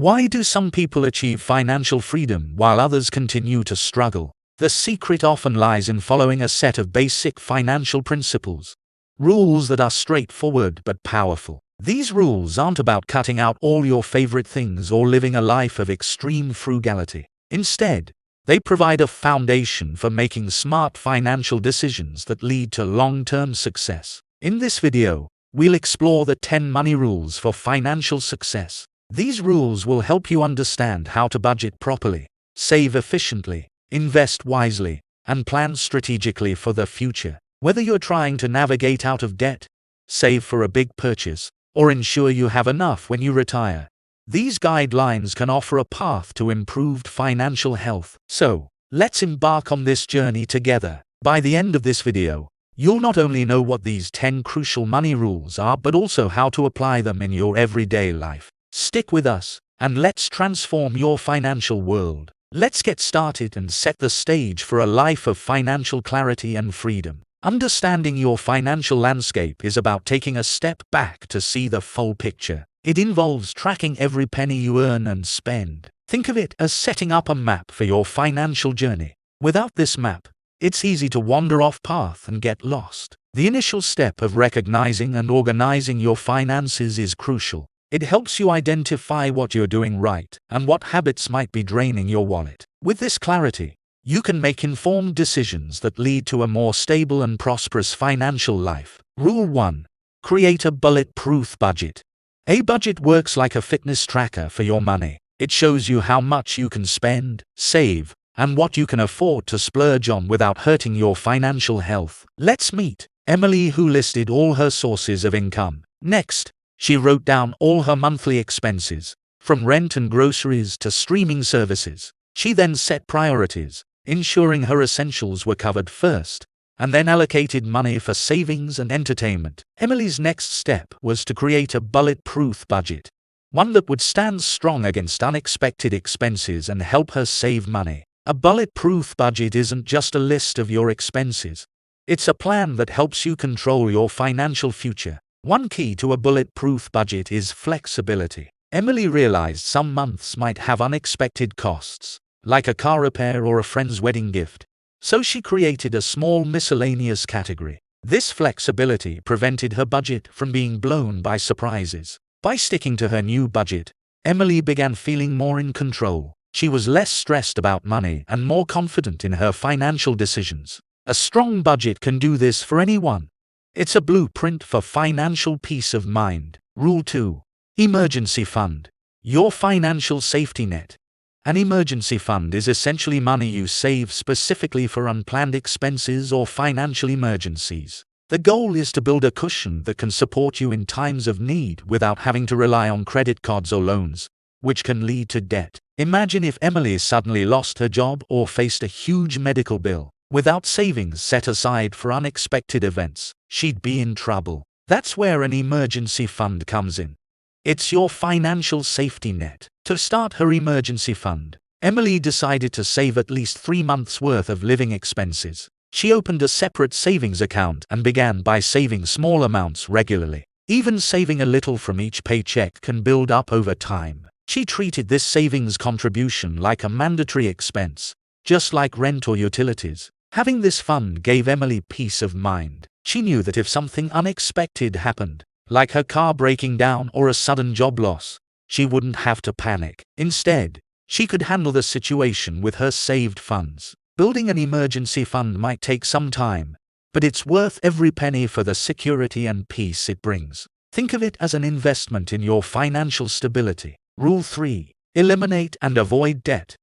Why do some people achieve financial freedom while others continue to struggle? The secret often lies in following a set of basic financial principles. Rules that are straightforward but powerful. These rules aren't about cutting out all your favorite things or living a life of extreme frugality. Instead, they provide a foundation for making smart financial decisions that lead to long-term success. In this video, we'll explore the 10 money rules for financial success. These rules will help you understand how to budget properly, save efficiently, invest wisely, and plan strategically for the future. Whether you're trying to navigate out of debt, save for a big purchase, or ensure you have enough when you retire, these guidelines can offer a path to improved financial health. So, let's embark on this journey together. By the end of this video, you'll not only know what these 10 crucial money rules are, but also how to apply them in your everyday life. Stick with us, and let's transform your financial world. Let's get started and set the stage for a life of financial clarity and freedom. Understanding your financial landscape is about taking a step back to see the full picture. It involves tracking every penny you earn and spend. Think of it as setting up a map for your financial journey. Without this map, it's easy to wander off path and get lost. The initial step of recognizing and organizing your finances is crucial. It helps you identify what you're doing right and what habits might be draining your wallet. With this clarity, you can make informed decisions that lead to a more stable and prosperous financial life. Rule 1. Create a bulletproof budget. A budget works like a fitness tracker for your money. It shows you how much you can spend, save, and what you can afford to splurge on without hurting your financial health. Let's meet Emily, who listed all her sources of income. Next, she wrote down all her monthly expenses, from rent and groceries to streaming services. She then set priorities, ensuring her essentials were covered first, and then allocated money for savings and entertainment. Emily's next step was to create a bulletproof budget, one that would stand strong against unexpected expenses and help her save money. A bulletproof budget isn't just a list of your expenses. It's a plan that helps you control your financial future. One key to a bulletproof budget is flexibility. Emily realized some months might have unexpected costs, like a car repair or a friend's wedding gift. So she created a small miscellaneous category. This flexibility prevented her budget from being blown by surprises. By sticking to her new budget, Emily began feeling more in control. She was less stressed about money and more confident in her financial decisions. A strong budget can do this for anyone. It's a blueprint for financial peace of mind. Rule 2. Emergency fund. Your financial safety net. An emergency fund is essentially money you save specifically for unplanned expenses or financial emergencies. The goal is to build a cushion that can support you in times of need without having to rely on credit cards or loans, which can lead to debt. Imagine if Emily suddenly lost her job or faced a huge medical bill. Without savings set aside for unexpected events, she'd be in trouble. That's where an emergency fund comes in. It's your financial safety net. To start her emergency fund, Emily decided to save at least 3 months' worth of living expenses. She opened a separate savings account and began by saving small amounts regularly. Even saving a little from each paycheck can build up over time. She treated this savings contribution like a mandatory expense, just like rent or utilities. Having this fund gave Emily peace of mind. She knew that if something unexpected happened, like her car breaking down or a sudden job loss, she wouldn't have to panic. Instead, she could handle the situation with her saved funds. Building an emergency fund might take some time, but it's worth every penny for the security and peace it brings. Think of it as an investment in your financial stability. Rule 3. Eliminate and avoid debt.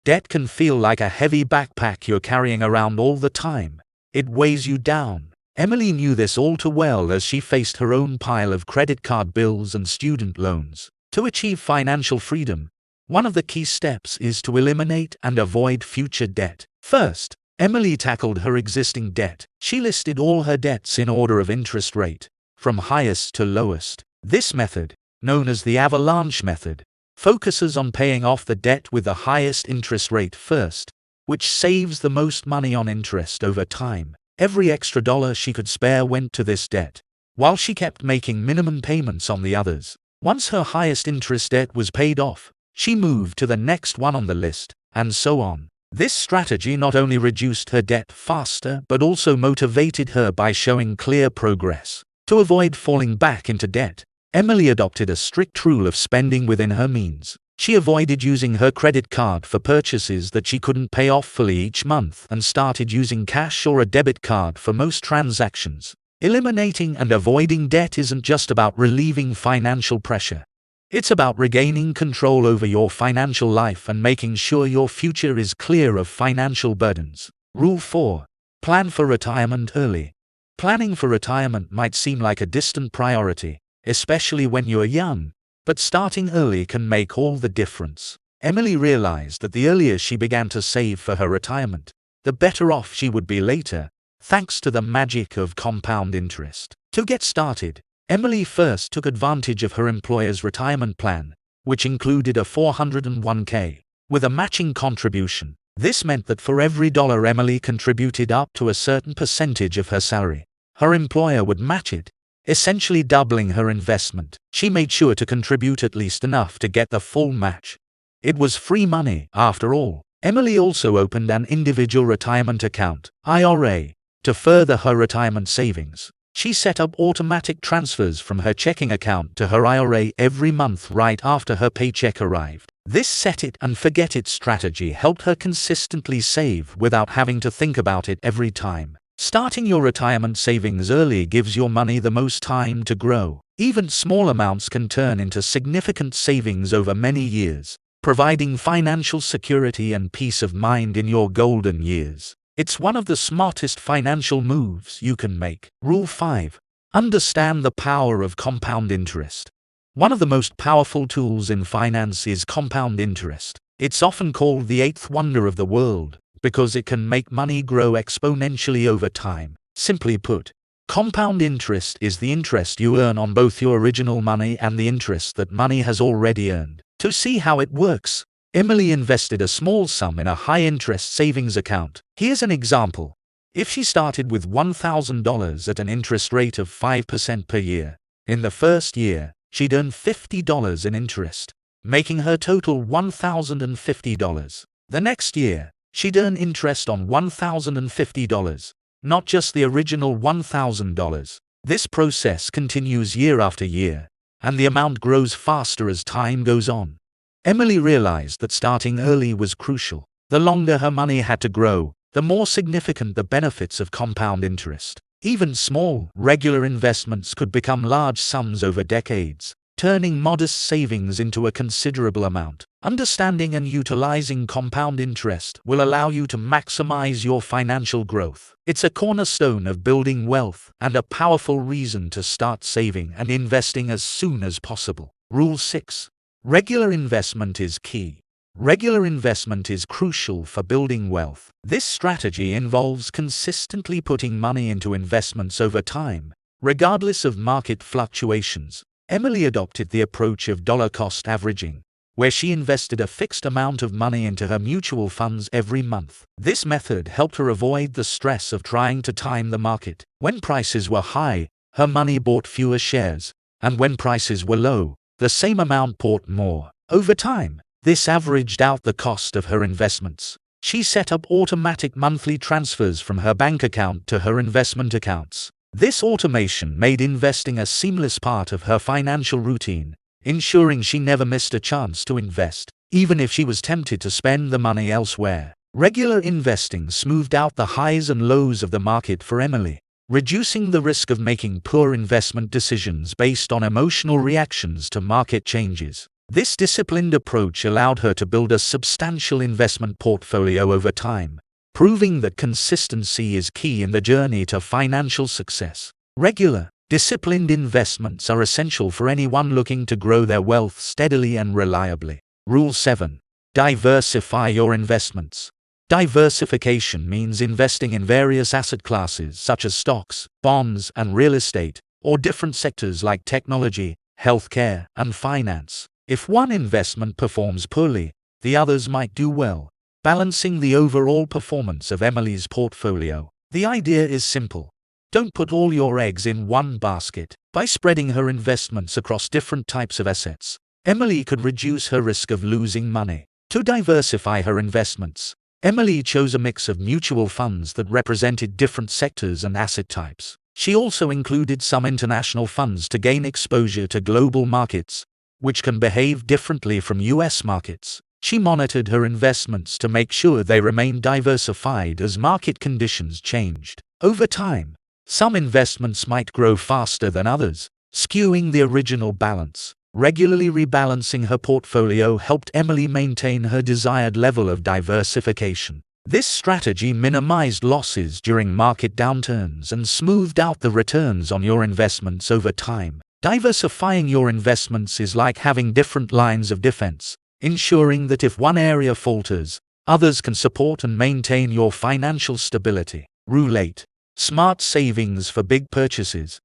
Debt can feel like a heavy backpack you're carrying around all the time. It weighs you down. Emily knew this all too well as she faced her own pile of credit card bills and student loans. To achieve financial freedom, one of the key steps is to eliminate and avoid future debt. First, Emily tackled her existing debt. She listed all her debts in order of interest rate, from highest to lowest. This method, known as the avalanche method, focuses on paying off the debt with the highest interest rate first, which saves the most money on interest over time. Every extra dollar she could spare went to this debt, while she kept making minimum payments on the others. Once her highest interest debt was paid off, she moved to the next one on the list, and so on. This strategy not only reduced her debt faster but also motivated her by showing clear progress. To avoid falling back into debt, Emily adopted a strict rule of spending within her means. She avoided using her credit card for purchases that she couldn't pay off fully each month and started using cash or a debit card for most transactions. Eliminating and avoiding debt isn't just about relieving financial pressure. It's about regaining control over your financial life and making sure your future is clear of financial burdens. Rule 4. Plan for retirement early. Planning for retirement might seem like a distant priority, especially when you're young, but starting early can make all the difference. Emily realized that the earlier she began to save for her retirement, the better off she would be later, thanks to the magic of compound interest. To get started, Emily first took advantage of her employer's retirement plan, which included a 401k, with a matching contribution. This meant that for every dollar Emily contributed up to a certain percentage of her salary, her employer would match it, essentially doubling her investment. She made sure to contribute at least enough to get the full match. It was free money, after all. Emily also opened an individual retirement account, IRA, to further her retirement savings. She set up automatic transfers from her checking account to her IRA every month right after her paycheck arrived. This set-it-and-forget-it strategy helped her consistently save without having to think about it every time. Starting your retirement savings early gives your money the most time to grow. Even small amounts can turn into significant savings over many years, providing financial security and peace of mind in your golden years. It's one of the smartest financial moves you can make. Rule 5. Understand the power of compound interest. One of the most powerful tools in finance is compound interest. It's often called the eighth wonder of the world because it can make money grow exponentially over time. Simply put, compound interest is the interest you earn on both your original money and the interest that money has already earned. To see how it works, Emily invested a small sum in a high-interest savings account. Here's an example. If she started with $1,000 at an interest rate of 5% per year, in the first year, she'd earn $50 in interest, making her total $1,050. The next year, she'd earn interest on $1,050, not just the original $1,000. This process continues year after year, and the amount grows faster as time goes on. Emily realized that starting early was crucial. The longer her money had to grow, the more significant the benefits of compound interest. Even small, regular investments could become large sums over decades, turning modest savings into a considerable amount. Understanding and utilizing compound interest will allow you to maximize your financial growth. It's a cornerstone of building wealth and a powerful reason to start saving and investing as soon as possible. Rule 6. Regular investment is key. Regular investment is crucial for building wealth. This strategy involves consistently putting money into investments over time, regardless of market fluctuations. Emily adopted the approach of dollar-cost averaging, where she invested a fixed amount of money into her mutual funds every month. This method helped her avoid the stress of trying to time the market. When prices were high, her money bought fewer shares, and when prices were low, the same amount bought more. Over time, this averaged out the cost of her investments. She set up automatic monthly transfers from her bank account to her investment accounts. This automation made investing a seamless part of her financial routine, ensuring she never missed a chance to invest, even if she was tempted to spend the money elsewhere. Regular investing smoothed out the highs and lows of the market for Emily, reducing the risk of making poor investment decisions based on emotional reactions to market changes. This disciplined approach allowed her to build a substantial investment portfolio over time, proving that consistency is key in the journey to financial success. Regular, disciplined investments are essential for anyone looking to grow their wealth steadily and reliably. Rule 7. Diversify your investments. Diversification means investing in various asset classes such as stocks, bonds, and real estate, or different sectors like technology, healthcare, and finance. If one investment performs poorly, the others might do well, balancing the overall performance of Emily's portfolio. The idea is simple. Don't put all your eggs in one basket. By spreading her investments across different types of assets, Emily could reduce her risk of losing money. To diversify her investments, Emily chose a mix of mutual funds that represented different sectors and asset types. She also included some international funds to gain exposure to global markets, which can behave differently from US markets. She monitored her investments to make sure they remained diversified as market conditions changed. Over time, some investments might grow faster than others, skewing the original balance. Regularly rebalancing her portfolio helped Emily maintain her desired level of diversification. This strategy minimized losses during market downturns and smoothed out the returns on your investments over time. Diversifying your investments is like having different lines of defense, ensuring that if one area falters, others can support and maintain your financial stability. Rule 8. Smart savings for big purchases.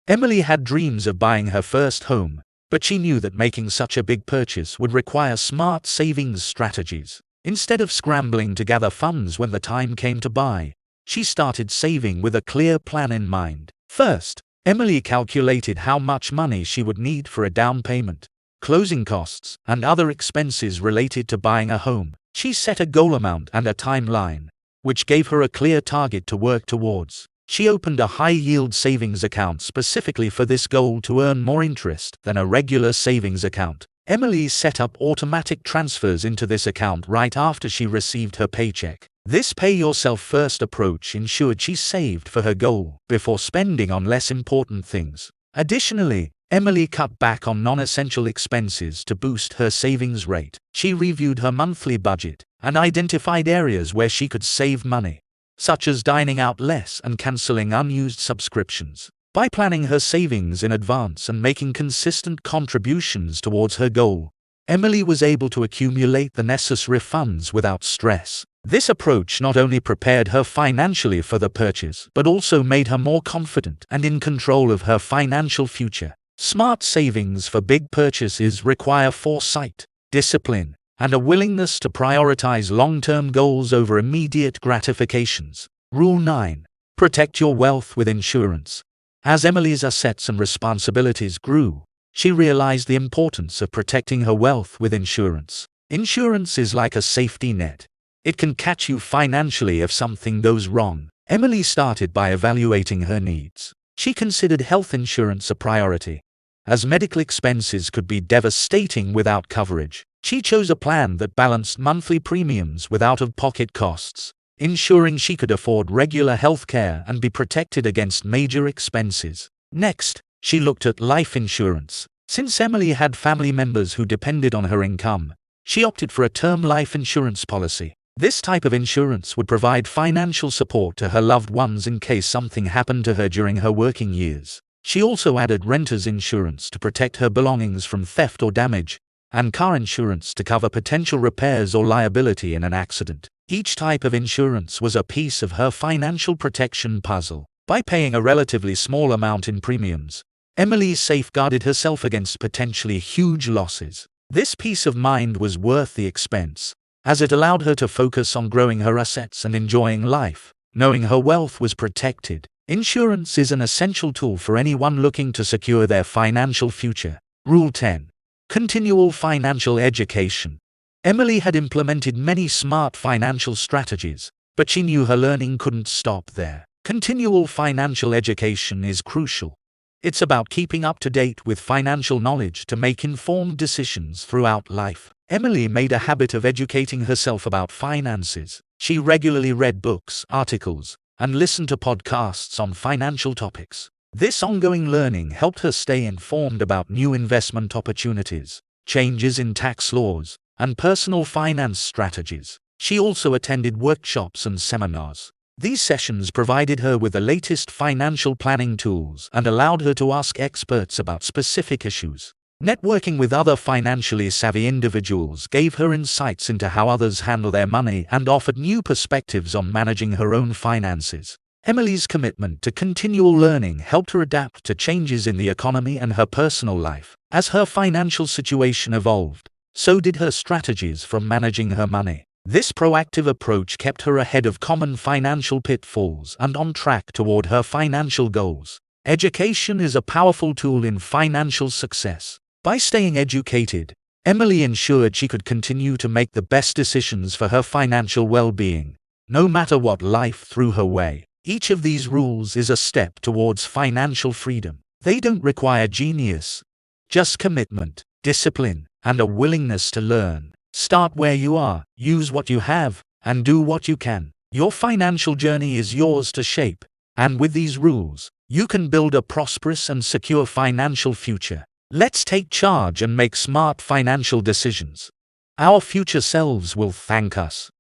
Emily had dreams of buying her first home, but she knew that making such a big purchase would require smart savings strategies. Instead of scrambling to gather funds when the time came to buy, she started saving with a clear plan in mind. First, Emily calculated how much money she would need for a down payment, closing costs, and other expenses related to buying a home. She set a goal amount and a timeline, which gave her a clear target to work towards. She opened a high-yield savings account specifically for this goal to earn more interest than a regular savings account. Emily set up automatic transfers into this account right after she received her paycheck. This pay-yourself-first approach ensured she saved for her goal before spending on less important things. Additionally, Emily cut back on non-essential expenses to boost her savings rate. She reviewed her monthly budget and identified areas where she could save money, such as dining out less and canceling unused subscriptions. By planning her savings in advance and making consistent contributions towards her goal, Emily was able to accumulate the necessary funds without stress. This approach not only prepared her financially for the purchase, but also made her more confident and in control of her financial future. Smart savings for big purchases require foresight, discipline, and a willingness to prioritize long-term goals over immediate gratifications. Rule 9. Protect your wealth with insurance. As Emily's assets and responsibilities grew, she realized the importance of protecting her wealth with insurance. Insurance is like a safety net. It can catch you financially if something goes wrong. Emily started by evaluating her needs. She considered health insurance a priority, as medical expenses could be devastating without coverage. She chose a plan that balanced monthly premiums with out-of-pocket costs, ensuring she could afford regular health care and be protected against major expenses. Next, she looked at life insurance. Since Emily had family members who depended on her income, she opted for a term life insurance policy. This type of insurance would provide financial support to her loved ones in case something happened to her during her working years. She also added renter's insurance to protect her belongings from theft or damage, and car insurance to cover potential repairs or liability in an accident. Each type of insurance was a piece of her financial protection puzzle. By paying a relatively small amount in premiums, Emily safeguarded herself against potentially huge losses. This peace of mind was worth the expense, as it allowed her to focus on growing her assets and enjoying life, knowing her wealth was protected. Insurance is an essential tool for anyone looking to secure their financial future. Rule 10. Continual financial education. Emily had implemented many smart financial strategies, but she knew her learning couldn't stop there. Continual financial education is crucial. It's about keeping up to date with financial knowledge to make informed decisions throughout life. Emily made a habit of educating herself about finances. She regularly read books, articles, and listened to podcasts on financial topics. This ongoing learning helped her stay informed about new investment opportunities, changes in tax laws, and personal finance strategies. She also attended workshops and seminars. These sessions provided her with the latest financial planning tools and allowed her to ask experts about specific issues. Networking with other financially savvy individuals gave her insights into how others handle their money and offered new perspectives on managing her own finances. Emily's commitment to continual learning helped her adapt to changes in the economy and her personal life. As her financial situation evolved, so did her strategies for managing her money. This proactive approach kept her ahead of common financial pitfalls and on track toward her financial goals. Education is a powerful tool in financial success. By staying educated, Emily ensured she could continue to make the best decisions for her financial well-being, no matter what life threw her way. Each of these rules is a step towards financial freedom. They don't require genius, just commitment, discipline, and a willingness to learn. Start where you are, use what you have, and do what you can. Your financial journey is yours to shape, and with these rules, you can build a prosperous and secure financial future. Let's take charge and make smart financial decisions. Our future selves will thank us.